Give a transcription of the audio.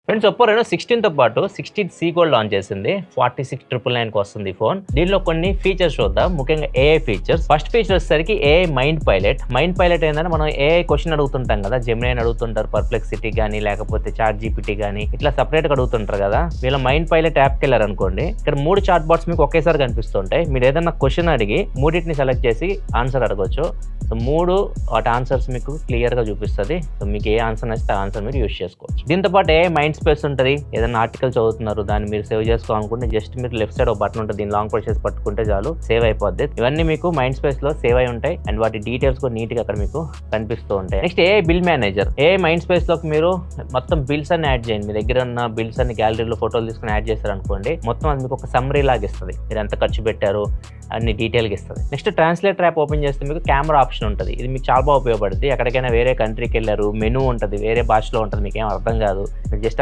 Friends Oppo Reno 16 తో పాటు 16C కూడా లాంచ్ చేసింది. 46,999 కి వస్తుంది ఫోన్. దీనిలో కొన్ని ఫీచర్స్ చూద్దాం, ముఖ్యంగా ఏఐ ఫీచర్స్. ఫస్ట్ ఫీచర్ వచ్చేసరికి AI mind pilot. Mind pilot ఏంటంటే మనం ఏఐ క్వశ్చన్ అడుగుతుంటాం కదా, జెమినీ అడుగుతుంటారు, పర్ప్లెక్సిటీ కానీ లేకపోతే చాట్ జీపీటీ కానీ ఇట్లా సపరేట్ గా అడుగుతుంటారు కదా. వీళ్ళ మైండ్ పైలట్ యాప్కి వెళ్ళారు అనుకోండి, ఇక్కడ 3 చాట్ బాట్స్ మీకు ఒకేసారి కనిపిస్తుంటాయి. మీరు ఏదైనా క్వశ్చన్ అడిగి మూడింటిని సెలెక్ట్ చేసి ఆన్సర్ అడగొచ్చు. సో 3 వాటి ఆన్సర్స్ మీకు క్లియర్ గా చూపిస్తుంది. సో మీకు ఏ ఆన్సర్ నచ్చితే ఆ ఆన్సర్ మీరు యూస్ చేసుకోవచ్చు. దీంతో పాటు ఏ మైండ్ స్పేస్ ఉంటుంది. ఏదైనా ఆర్టికల్ చదువుతున్నారు, దాన్ని మీరు సేవ్ చేసుకోవాలనుకుంటే జస్ట్ మీరు లెఫ్ట్ సైడ్ ఒక బటన్ ఉంటుంది, దీన్ని లాంగ్ ప్రెస్ చేసి పట్టుకుంటే చాలు సేవ్ అయిపోద్ది. ఇవన్నీ మీకు మైండ్ స్పేస్ లో సేవ్ అయి ఉంటాయి అండ్ వాటి డీటెయిల్స్ కూడా నీట్ గా అక్కడ మీకు కనిపిస్తూ ఉంటాయి. Next AI bill manager. ఏ మైండ్ స్పేస్ లోకి మీరు మొత్తం బిల్స్ అన్ని యాడ్ చేయండి. మీ దగ్గర ఉన్న బిల్స్ అన్ని గ్యాలరీలో ఫోటోలు తీసుకుని యాడ్ చేశారనుకోండి, మొత్తం అది మీకు ఒక సమ్మరీ లాగా ఇస్తుంది. మీరు ఎంత ఖర్చు పెట్టారు అన్ని డీటెయిల్గా ఇస్తుంది. నెక్స్ట్ ట్రాన్స్లేటర్ యాప్ ఓపెన్ చేస్తే మీకు కెమెరా ఆప్షన్ ఉంటుంది. ఇది మీకు చాలా బాగా ఉపయోగపడుతుంది. ఎక్కడికైనా వేరే కంట్రీకి వెళ్ళారు, మెనూ ఉంటుంది, వేరే భాషలో ఉంటుంది, మీకు ఏం అర్థం కాదు, మీరు జస్ట్